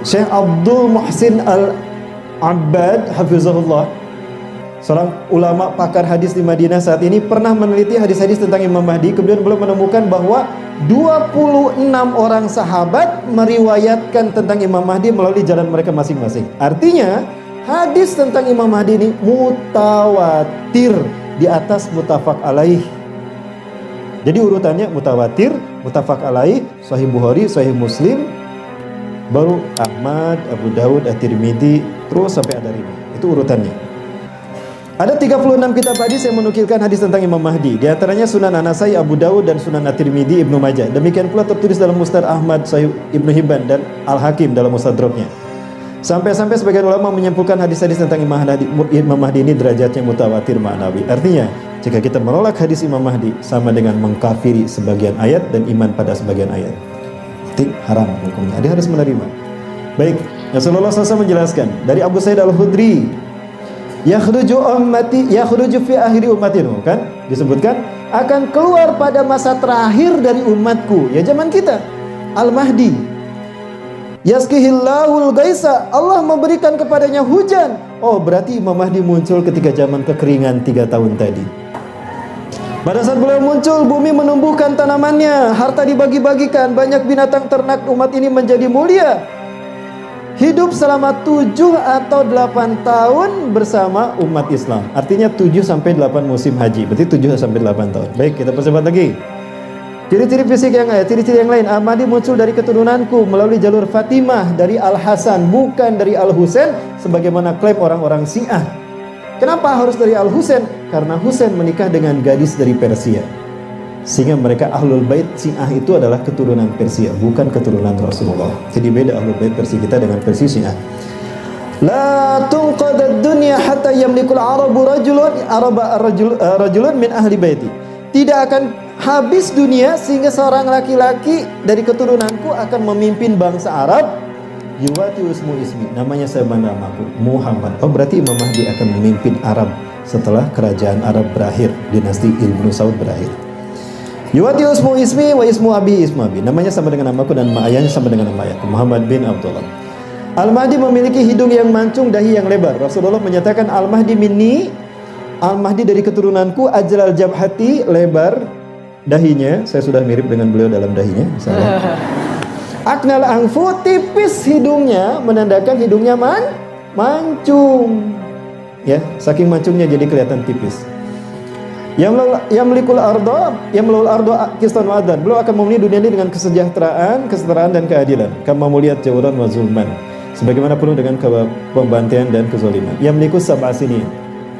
Syekh Abdul Muhsin Al-Abbad hafizahullah, seorang ulama pakar hadis di Madinah saat ini, pernah meneliti hadis-hadis tentang Imam Mahdi. Kemudian beliau menemukan bahwa 26 orang sahabat meriwayatkan tentang Imam Mahdi melalui jalan mereka masing-masing. Artinya hadis tentang Imam Mahdi ini mutawatir, di atas mutafaq alaih. Jadi urutannya mutawatir, mutafaq alaih, Sahih Bukhari, Sahih Muslim, baru Ahmad, Abu Dawud, At-Tirmidzi, terus sampai Ad-Darimi. Itu urutannya. Ada 36 kitab hadis yang menukilkan hadis tentang Imam Mahdi. Di antaranya Sunan An-Nasai, Abu Dawud, dan Sunan At-Tirmidzi, Ibnu Majah. Demikian pula tertulis dalam Musnad Ahmad, Sahih Ibnu Hibban, dan Al-Hakim dalam Mustadraknya. Sampai-sampai sebagian ulama menyimpulkan hadis-hadis tentang Imam Mahdi ini derajatnya mutawatir ma'nawi. Artinya, jika kita menolak hadis Imam Mahdi, sama dengan mengkafiri sebagian ayat dan iman pada sebagian ayat. Haram hukumnya. Dia harus menerima. Baik, Rasulullah SAW menjelaskan dari Abu Sa'id Al-Khudri, yakhruju fi akhiri ummatinu, kan? Disebutkan akan keluar pada masa terakhir dari umatku, ya zaman kita, Al-Mahdi. Yaskihillahul gaisa, Allah memberikan kepadanya hujan. Oh, berarti Imam Mahdi muncul ketika zaman kekeringan 3 tahun tadi. Pada saat beliau muncul, bumi menumbuhkan tanamannya, harta dibagi-bagikan, banyak binatang ternak umat ini menjadi mulia. Hidup selama 7 atau 8 tahun bersama umat Islam. Artinya 7 sampai 8 musim haji. Berarti 7 sampai 8 tahun. Baik, kita percepat lagi. Ciri-ciri fisik ciri-ciri yang lain. Ahmadi muncul dari keturunanku melalui jalur Fatimah dari Al-Hasan, bukan dari Al-Husain sebagaimana klaim orang-orang Syiah. Kenapa harus dari Al-Husain? Karena Husain menikah dengan gadis dari Persia. Sehingga mereka Ahlul Bait Syiah itu adalah keturunan Persia, bukan keturunan Rasulullah. Jadi beda Ahlul Bait Persia kita dengan Persia Syiah. La tunqadad dunya hatta yamlikul arabu rajulun min ahli baiti. Tidak akan habis dunia sehingga seorang laki-laki dari keturunanku akan memimpin bangsa Arab. Yuwati usmu ismi, namanya saya namaku Muhammad. Oh, berarti Imam Mahdi akan memimpin Arab setelah kerajaan Arab berakhir, dinasti Ibnu Saud berakhir. Yuwati usmu ismi wa ismu abi ismu abi, namanya sama dengan namaku dan ayahnya sama dengan nama ayahku, Muhammad bin Abdullah. Al-Mahdi memiliki hidung yang mancung, dahi yang lebar. Rasulullah menyatakan Al-Mahdi minni, Al-Mahdi dari keturunanku, ajlal jabhati, lebar dahinya. Saya sudah mirip dengan beliau dalam dahinya, misalnya. Aknal angfu, tipis hidungnya, menandakan hidungnya mancung. Ya, saking mancungnya jadi kelihatan tipis. Yamlikul ardo kistan wa adlan. Beliau akan memenuhi dunia ini dengan kesejahteraan, kesetaraan dan keadilan. Kama muliyat jawran wa zulman. Sebagaimana penuh dengan pembantaian dan kezaliman. Yamlikus sab'a sinin.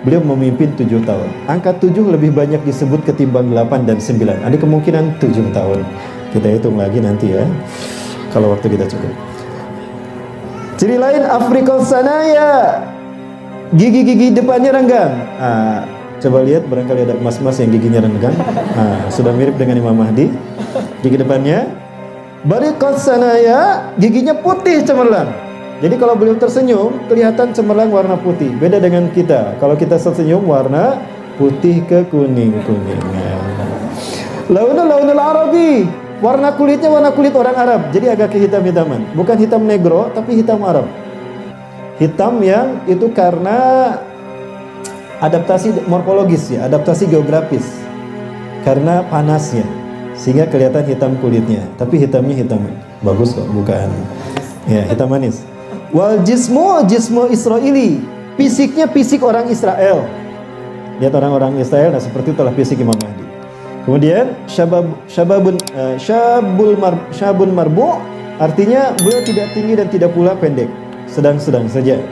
Beliau memimpin 7 tahun. Angka 7 lebih banyak disebut ketimbang 8 dan 9. Ada kemungkinan 7 tahun. Kita hitung lagi nanti ya, kalau waktu kita cukup. Ciri lain Afrikal sanaya, gigi-gigi depannya renggang. Coba lihat, barangkali ada mas-mas yang giginya renggang. Sudah mirip dengan Imam Mahdi. Gigi depannya Barikal sanaya, giginya putih cemerlang. Jadi kalau beliau tersenyum kelihatan cemerlang warna putih. Beda dengan kita. Kalau kita tersenyum warna putih ke kuning-kuningan. Launul Arabi, warna kulitnya warna kulit orang Arab. Jadi agak kehitam-hitaman. Bukan hitam negro, tapi hitam Arab. Hitam yang itu karena adaptasi morfologis ya, adaptasi geografis. Karena panasnya, sehingga kelihatan hitam kulitnya. Tapi hitamnya hitam bagus kok, bukan ya hitam manis. Wal jismu Israili, fisiknya fisik orang Israel. Lihat orang-orang Israel, nah seperti itulah fisik Imam Mahdi. Kemudian syabun marbu, artinya beliau tidak tinggi dan tidak pula pendek, sedang-sedang saja.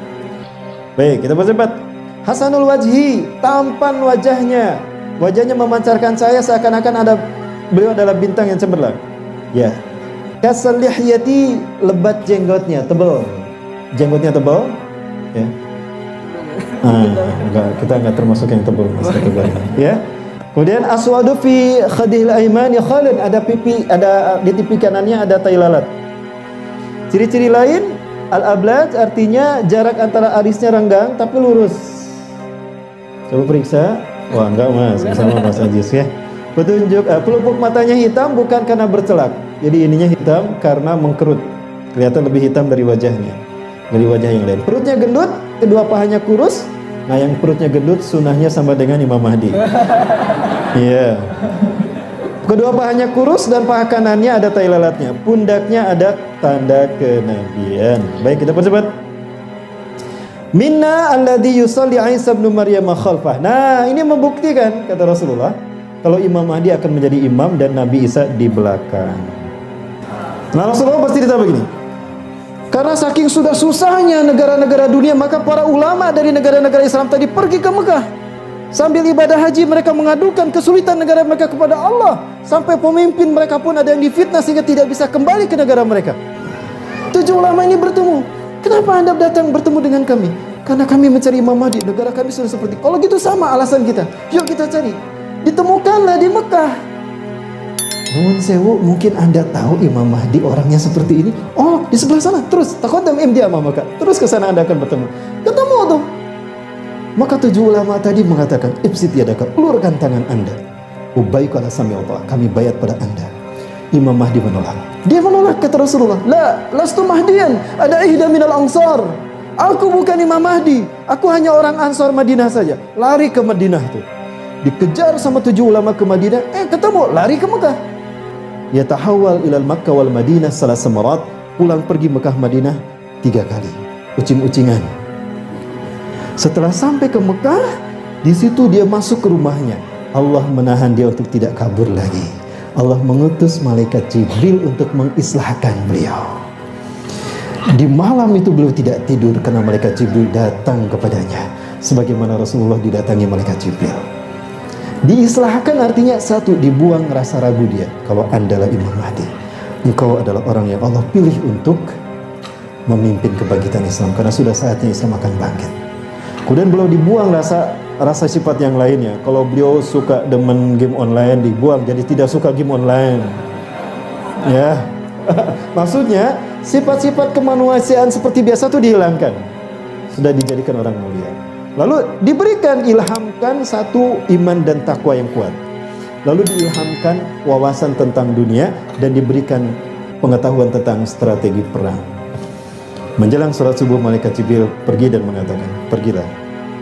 Baik, kita percepat. Hasanul wajhi, tampan wajahnya. Wajahnya memancarkan cahaya seakan-akan beliau adalah bintang yang cemerlang. Ya. Kasal lihyati, lebat jenggotnya, tebal. Jenggotnya tebal, ya. Kita enggak termasuk yang tebal, ya. Kemudian aswadu fi khadil aimani khalid, ada pipi, ada di pipi kanannya ada tai lalat. Ciri-ciri lain al-ablaj, artinya jarak antara alisnya renggang tapi lurus. Coba periksa Wah enggak mas, bersama Mas Ajis ya. Petunjuk, pelupuk matanya hitam bukan karena bercelak. Jadi ininya hitam karena mengkerut. Kelihatan lebih hitam dari wajahnya, dari wajah yang lain. Perutnya gendut, kedua pahanya kurus. Nah yang perutnya gendut sunahnya sama dengan Imam Mahdi. Iya. Kedua pahanya kurus dan paha kanannya ada tai lalatnya. Pundaknya ada tanda kenabian. Baik, kita percepat. Minna alladhi yusalli Isa ibn Maryam khalfah. Nah, ini membuktikan kata Rasulullah kalau Imam Mahdi akan menjadi imam dan Nabi Isa di belakang. Nah, Rasulullah pasti ditanya begini. Karena saking sudah susahnya negara-negara dunia, maka para ulama dari negara-negara Islam tadi pergi ke Mekah. Sambil ibadah haji mereka mengadukan kesulitan negara mereka kepada Allah. Sampai pemimpin mereka pun ada yang difitnah sehingga tidak bisa kembali ke negara mereka. 7 ulama ini bertemu. Kenapa Anda datang bertemu dengan kami? Karena kami mencari Imam Mahdi. Negara kami sudah seperti. Kalau gitu sama alasan kita. Yuk kita cari. Ditemukanlah di Mekah. Nuwun sewu, mungkin Anda tahu Imam Mahdi orangnya seperti ini. Oh, di sebelah sana. Terus taqaddam MD sama Mekah. Terus ke sana Anda akan bertemu. Ketemu tuh. Maka 7 ulama tadi mengatakan, ibsit yadaka, ulurkan tangan Anda. Ubaiku ala sami wa ta'ah, kami bayat pada Anda. Imam Mahdi menolak. Dia menolak kata Rasulullah. La, lastu mahdiyan, ada ihda minal ansar. Aku bukan Imam Mahdi. Aku hanya orang Ansar Madinah saja. Lari ke Madinah tuh. Dikejar sama 7 ulama ke Madinah. Ketemu, lari ke Mekah. Yatahawal ilal Makkah wal Madinah salah semarat. Pulang pergi Mekah Madinah 3 kali. Ucing-ucingan. Setelah sampai ke Mekah, di situ dia masuk ke rumahnya. Allah menahan dia untuk tidak kabur lagi. Allah mengutus malaikat Jibril untuk mengislahkan beliau. Di malam itu beliau tidak tidur karena malaikat Jibril datang kepadanya. Sebagaimana Rasulullah didatangi malaikat Jibril. Diislahkan artinya satu, dibuang rasa ragu dia. Kalau Andalah Imam Mahdi, engkau adalah orang yang Allah pilih untuk memimpin kebangkitan Islam. Karena sudah saatnya Islam akan bangkit. Kemudian beliau dibuang rasa sifat yang lainnya. Kalau beliau suka demen game online, dibuang jadi tidak suka game online. Ya. Maksudnya sifat-sifat kemanusiaan seperti biasa itu dihilangkan. Sudah dijadikan orang mulia. Lalu diberikan ilhamkan satu iman dan takwa yang kuat. Lalu diilhamkan wawasan tentang dunia dan diberikan pengetahuan tentang strategi perang. Menjelang sholat subuh malaikat Jibril pergi dan mengatakan, pergilah,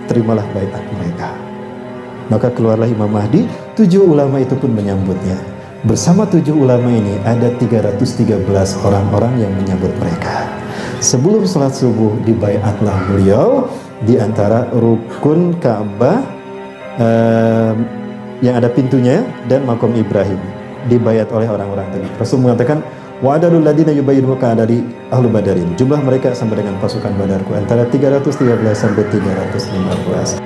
terimalah baiat mereka. Maka keluarlah Imam Mahdi. 7 ulama itu pun menyambutnya. Bersama 7 ulama ini ada 313 orang-orang yang menyambut mereka. Sebelum sholat subuh dibaiatlah beliau di antara rukun Ka'bah yang ada pintunya dan makam Ibrahim. Dibaiat oleh orang-orang tadi. Rasul mengatakan, wa adalul ladina yubayyinuka dari ahlu badarin. Jumlah mereka sama dengan pasukan Badarku antara 313 sampai 315.